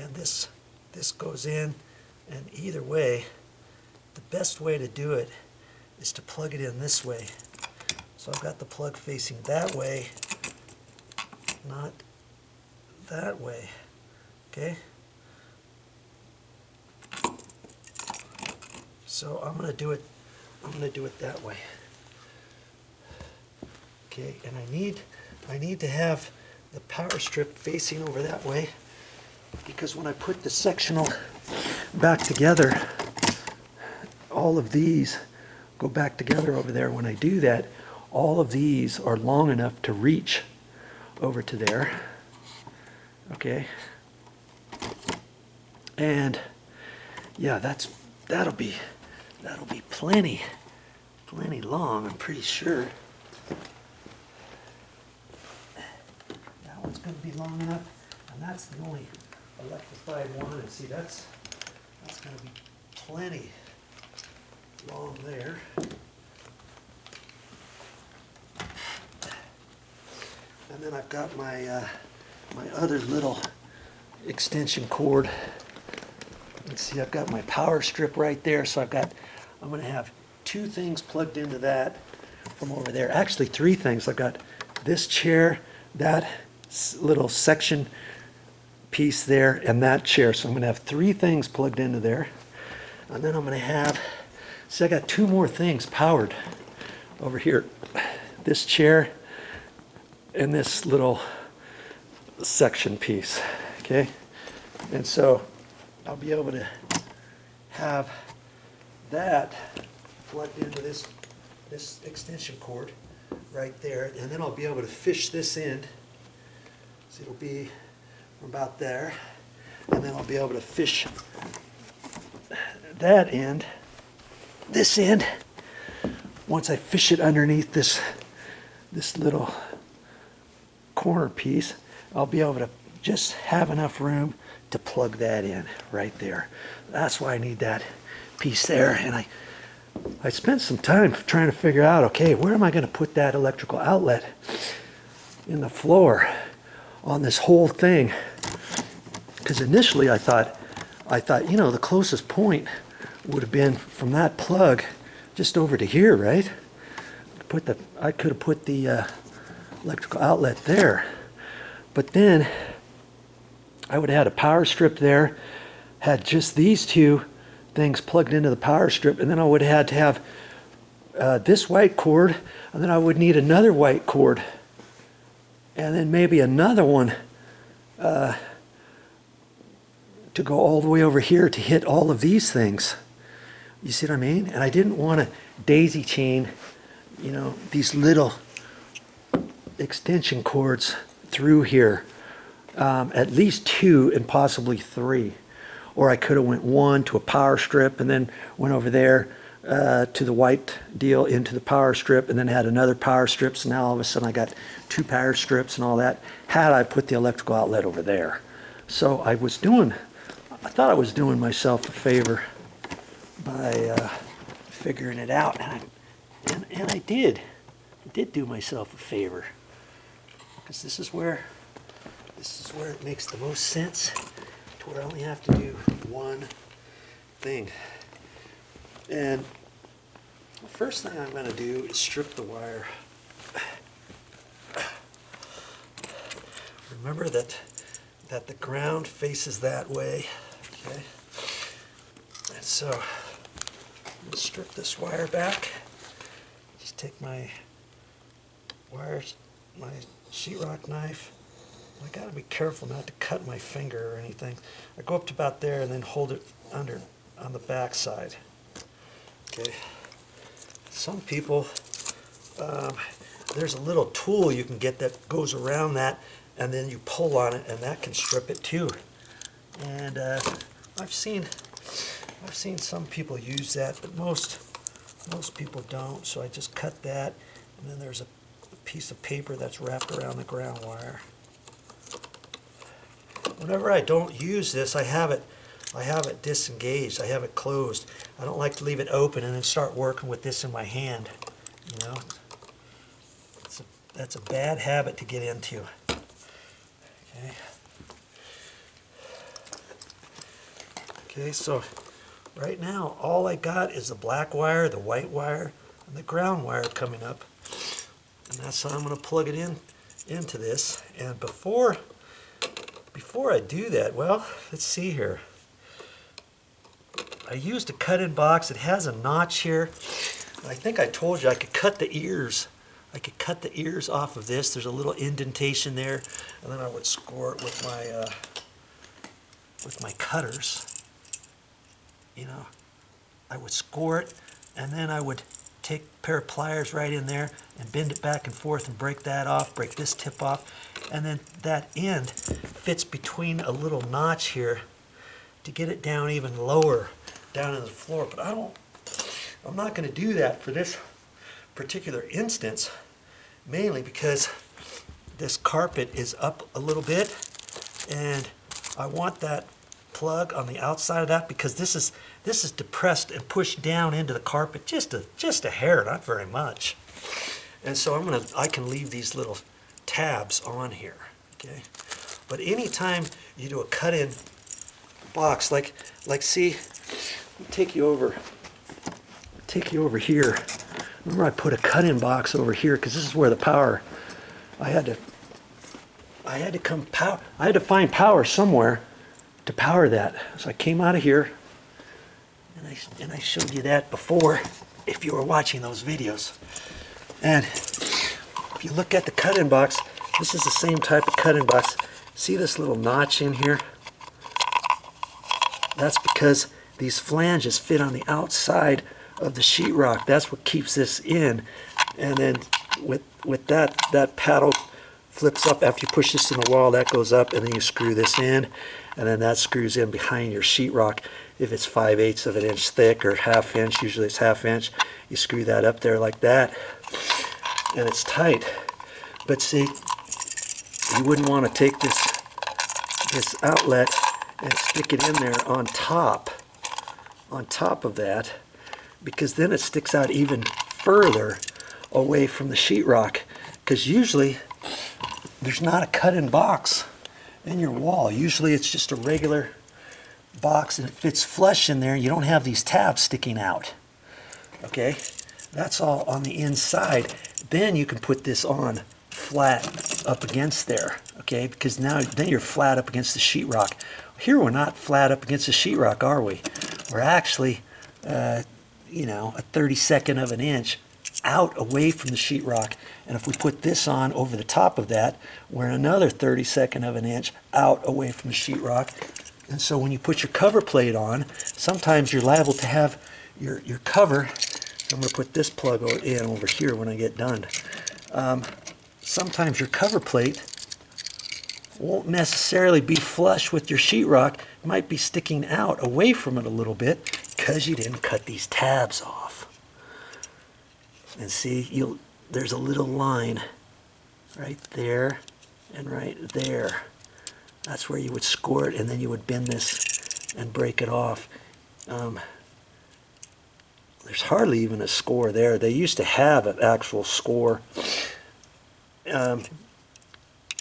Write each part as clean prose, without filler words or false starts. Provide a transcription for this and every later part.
and this goes in, and either way, the best way to do it is to plug it in this way. So I've got the plug facing that way, not that way. Okay? So I'm going to do it that way. Okay, and I need to have the power strip facing over that way, because when I put the sectional back together, all of these go back together over there. When I do that, all of these are long enough to reach over to there. Okay, and yeah, that'll be plenty long, I'm pretty sure. That one's going to be long enough, and that's the only electrified one. And see, that's going to be plenty long there. And then I've got my my other little extension cord. Let's see, I've got my power strip right there, so I'm going to have two things plugged into that from over there. Actually, three things. I've got this chair, that little section piece there, and that chair. So I'm going to have three things plugged into there. And then I'm going to have, see, I got two more things powered over here. This chair and this little section piece. Okay? And so I'll be able to have that plugged into this extension cord right there, and then I'll be able to fish this end. So it'll be about there, and then I'll be able to fish that end, this end. Once I fish it underneath this little corner piece, I'll be able to just have enough room to plug that in right there. That's why I need that piece there. And I spent some time trying to figure out, okay, where am I going to put that electrical outlet in the floor on this whole thing? Because initially I thought, you know, the closest point would have been from that plug just over to here, right? I could have put the electrical outlet there. But then I would have had a power strip there, had just these two things plugged into the power strip, and then I would have had to have this white cord, and then I would need another white cord, and then maybe another one to go all the way over here to hit all of these things. You see what I mean? And I didn't want to daisy chain, you know, these little extension cords through here. At least two and possibly three. Or I could have went one to a power strip and then went over there to the white deal into the power strip, and then had another power strip. So now all of a sudden I got two power strips and all that, had I put the electrical outlet over there. So I thought I was doing myself a favor by figuring it out, and I did. I did do myself a favor, because this is where it makes the most sense, to where I only have to do one thing. And the first thing I'm going to do is strip the wire. Remember that the ground faces that way. Okay? And so I'm going to strip this wire back. Just take my wires, my sheetrock knife. I got to be careful not to cut my finger or anything. I go up to about there and then hold it under on the back side. Okay. Some people, there's a little tool you can get that goes around that, and then you pull on it, and that can strip it too. And I've seen some people use that, but most people don't. So I just cut that, and then there's a piece of paper that's wrapped around the ground wire. Whenever I don't use this, I have it disengaged. I have it closed. I don't like to leave it open and then start working with this in my hand. You know, that's a bad habit to get into. Okay. Okay, so right now all I got is the black wire, the white wire, and the ground wire coming up. And that's how I'm going to plug it into this. And before I do that, well, let's see here. I used a cut-in box. It has a notch here. I think I told you I could cut the ears. I could cut the ears off of this. There's a little indentation there, and then I would score it with my cutters. You know, I would score it, and then I would take a pair of pliers right in there and bend it back and forth and break that off, break this tip off, and then that end fits between a little notch here to get it down even lower down in the floor. But I'm not going to do that for this particular instance, mainly because this carpet is up a little bit, and I want that plug on the outside of that because this is depressed and pushed down into the carpet just a hair, not very much. And so I can leave these little tabs on here, okay? But anytime you do a cut-in box, like see, let me take you over here. Remember, I put a cut-in box over here because this is where the power. I had to find power somewhere to power that. So I came out of here, and I showed you that before, if you were watching those videos. And if you look at the cut-in box, this is the same type of cut-in box. See this little notch in here? That's because these flanges fit on the outside of the sheetrock. That's what keeps this in. And then with that paddle flips up after you push this in the wall, that goes up, and then you screw this in, and then that screws in behind your sheetrock. If it's 5/8 of an inch thick or ½ inch, usually it's ½ inch, you screw that up there like that, and it's tight. But see, you wouldn't want to take this outlet and stick it in there on top of that, because then it sticks out even further away from the sheetrock, because usually there's not a cut-in box in your wall. Usually it's just a regular box and it fits flush in there. You don't have these tabs sticking out. Okay, that's all on the inside. Then you can put this on flat up against there, okay, because then you're flat up against the sheetrock. Here we're not flat up against the sheetrock, are we? We're actually you know, a 32nd of an inch out away from the sheetrock. And if we put this on over the top of that, we're another 32nd of an inch out away from the sheetrock. And so when you put your cover plate on, sometimes you're liable to have your cover. I'm going to put this plug in over here when I get done. Sometimes your cover plate won't necessarily be flush with your sheetrock. It might be sticking out away from it a little bit because you didn't cut these tabs off. And see, there's a little line right there and right there. That's where you would score it, and then you would bend this and break it off. There's hardly even a score there. They used to have an actual score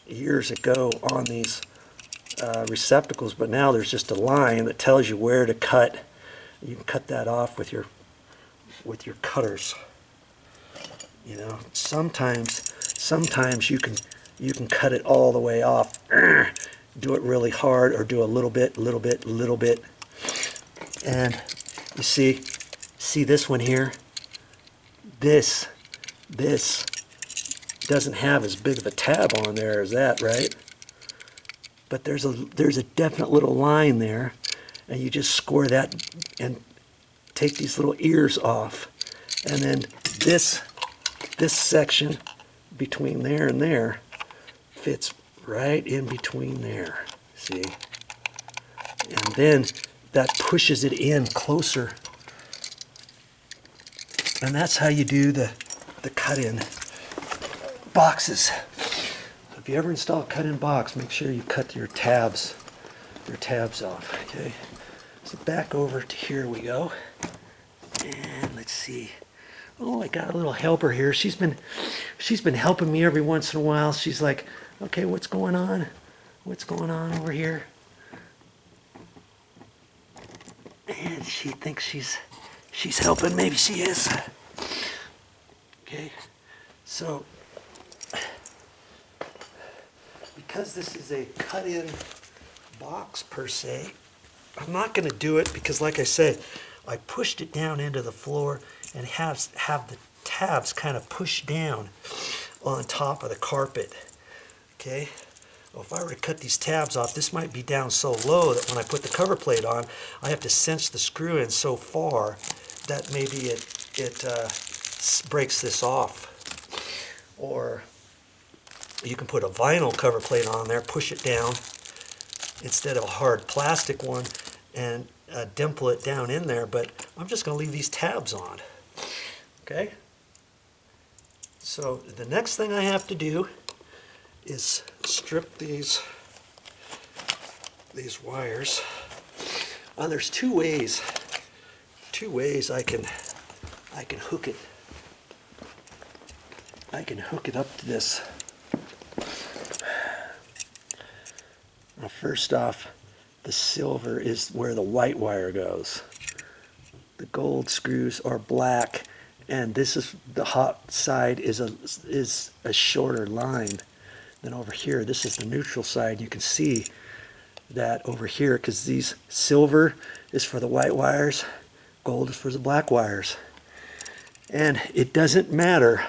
years ago on these receptacles, but now there's just a line that tells you where to cut. You can cut that off with your cutters. You know, sometimes you can cut it all the way off. Do it really hard, or do a little bit. And you see this one here? This doesn't have as big of a tab on there as that, right? But there's a definite little line there, and you just score that and take these little ears off, and then this section between there and there fits right in between there, see? And then that pushes it in closer. And that's how you do the cut-in boxes. If you ever install a cut-in box, make sure you cut your tabs off, okay? So back over to here we go. And let's see. Oh, I got a little helper here. She's been helping me every once in a while. She's like, okay, what's going on? What's going on over here? And she thinks she's helping. Maybe she is. Okay, so because this is a cut-in box per se, I'm not going to do it because, like I said, I pushed it down into the floor and have the tabs kind of pushed down on top of the carpet. Okay, well, if I were to cut these tabs off, this might be down so low that when I put the cover plate on, I have to cinch the screw in so far that maybe it breaks this off. Or you can put a vinyl cover plate on there, push it down instead of a hard plastic one, and dimple it down in there, but I'm just going to leave these tabs on. Okay? So the next thing I have to do is strip these wires. There's two ways I can hook it. I can hook it up to this. Now, first off, the silver is where the white wire goes. The gold screws are black, and this is the hot side is a shorter line than over here. This is the neutral side. You can see that over here, because these silver is for the white wires, gold is for the black wires. And it doesn't matter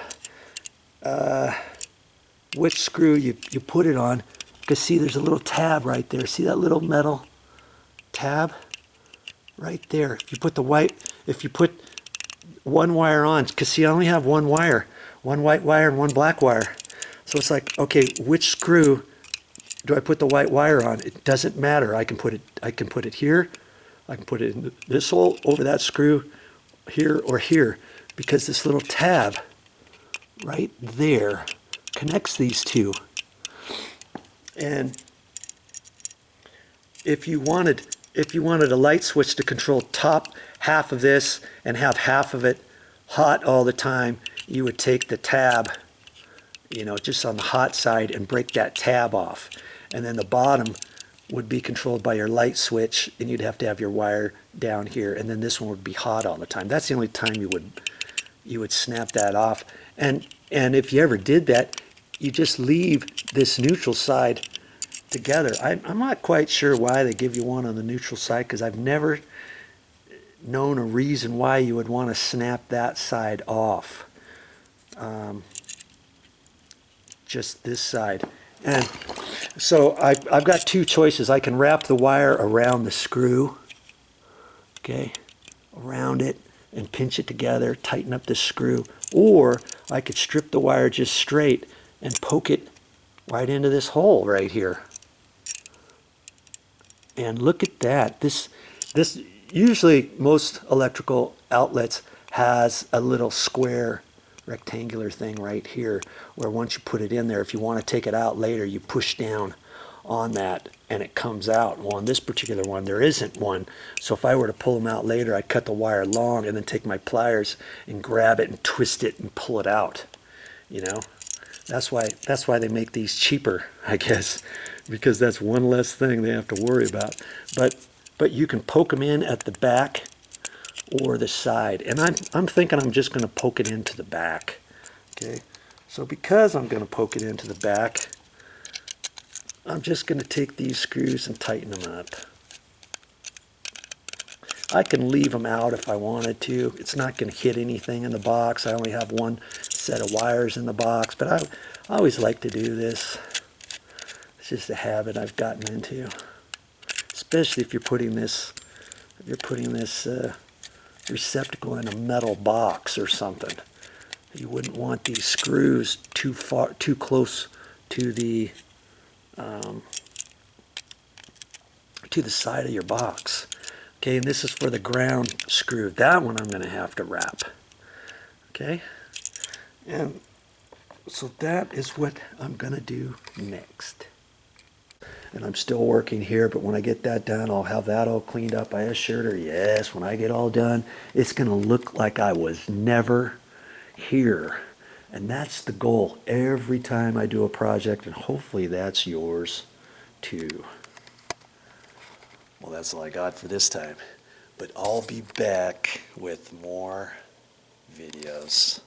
which screw you put it on, because see, there's a little tab right there. See that little metal tab right there? If you put one wire on, because see, I only have one wire, one white wire and one black wire. So it's like, okay, which screw do I put the white wire on? It doesn't matter. I can put it here. I can put it in this hole, over that screw, here or here, because this little tab right there connects these two. And if you wanted a light switch to control top half of this and have half of it hot all the time, you would take the tab, just on the hot side, and break that tab off. And then the bottom would be controlled by your light switch, and you'd have to have your wire down here, and then this one would be hot all the time. That's the only time you would snap that off. And if you ever did that, you just leave this neutral side together. I'm not quite sure why they give you one on the neutral side, because I've never known a reason why you would want to snap that side off. Just this side. And so I've got two choices. I can wrap the wire around the screw, okay, around it, and pinch it together, tighten up the screw, or I could strip the wire just straight and poke it right into this hole right here. And look at that. This usually most electrical outlets has a little square rectangular thing right here, where once you put it in there, if you want to take it out later, you push down on that and it comes out. Well, on this particular one, there isn't one. So if I were to pull them out later, I'd cut the wire long and then take my pliers and grab it and twist it and pull it out. That's why they make these cheaper, I guess, because that's one less thing they have to worry about. But you can poke them in at the back or the side, and I'm thinking I'm just going to poke it into the back. Okay, so because I'm going to poke it into the back, I'm just going to take these screws and tighten them up. I can leave them out if I wanted to. It's not going to hit anything in the box. I only have one set of wires in the box, but I always like to do this. It's just a habit I've gotten into, especially if you're putting this receptacle in a metal box or something. You wouldn't want these screws too close to the side of your box. Okay, and this is for the ground screw. That one I'm going to have to wrap. Okay, and so that is what I'm going to do next. And I'm still working here, but when I get that done, I'll have that all cleaned up. I assured her, yes, when I get all done, it's going to look like I was never here. And that's the goal every time I do a project, and hopefully that's yours too. Well, that's all I got for this time. But I'll be back with more videos.